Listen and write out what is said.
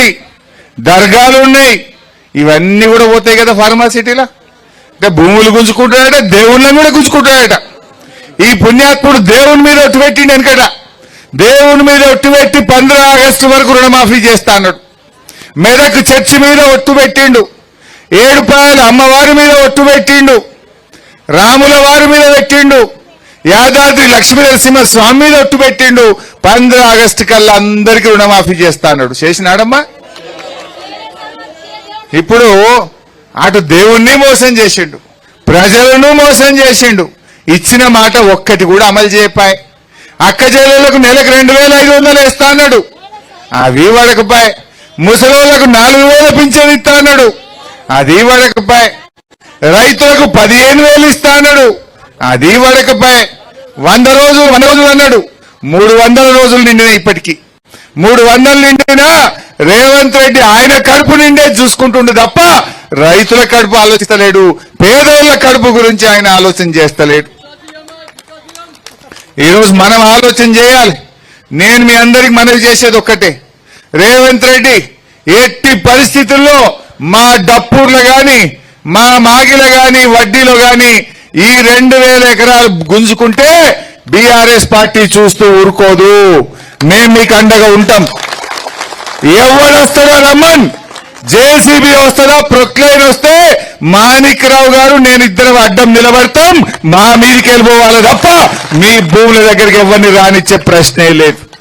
ఉన్నాయి, దర్గాలు ఉన్నాయి, ఇవన్నీ కూడా పోతాయి కదా ఫార్మాసిటీలో. అంటే భూములు గుంజుకుంటాడట, దేవుళ్ళని కూడా గుంజుకుంటాడట. ఈ పుణ్యాత్ముడు దేవుని మీద ఒట్టు పెట్టిండు వెనకట. దేవుని మీద ఒట్టు పెట్టి 15 ఆగస్టు వరకు రుణమాఫీ చేస్తా అన్నాడు. మెదక్ చర్చి మీద ఒట్టు పెట్టిండు, ఏడుపాయల అమ్మవారి మీద ఒట్టు పెట్టిండు, రాముల వారి మీద పెట్టిండు, యాదాద్రి లక్ష్మీ నరసింహ స్వామి మీద ఒట్టు పెట్టిండు. 15 ఆగస్టు కల్లా అందరికీ రుణమాఫీ చేస్తా అన్నాడు. చేసినాడమ్మా? ఇప్పుడు అటు దేవుణ్ణి మోసం చేసిండు, ప్రజలను మోసం చేసిండు. ఇచ్చిన మాట ఒక్కటి కూడా అమలు చేయపాయ్. అక్క చెల్లెళ్లకు నెలకు 2500 ఇస్తా అన్నాడు, అవి వడకపాయ్. ముసలోళ్లకు 4000 పింఛన్ ఇస్తా అన్నాడు, అది వడకపాయ్. రైతులకు 15,000 ఇస్తా అన్నాడు, అది వడకపాయ్. 100 రోజులు అన్నాడు, 300 రోజులు నిండినా. ఇప్పటికీ 300 నిండినా రేవంత్ రెడ్డి ఆయన కడుపు నిండే చూసుకుంటుండే తప్ప రైతుల కడుపు ఆలోచిస్తలేడు, పేదోళ్ల కడుపు గురించి ఆయన ఆలోచన చేస్తలేడు. ఈరోజు మనం ఆలోచన చేయాలి. నేను మీ అందరికి మనవి చేసేది ఒక్కటే, రేవంత్ రెడ్డి ఎట్టి పరిస్థితుల్లో మా డప్పూర్లో గాని, మా మాగిల గాని, వడ్డీలో గాని ఈ 2000 ఎకరాలు గుంజుకుంటే బీఆర్ఎస్ పార్టీ చూస్తూ ఊరుకోదు. మేము మీకు అండగా ఉంటాం. ఎవరు వస్తాడో రమ్మన్, జేసీబీ వస్తుందా, ప్రొక్లైన్ వస్తే మాణిక్రావు గారు నేను ఇద్దరు అడ్డం నిలబడతాం. మా మీదికి వెళ్ళిపోవాలి తప్ప మీ భూముల దగ్గరికి ఎవరిని రానిచ్చే ప్రశ్నే లేదు.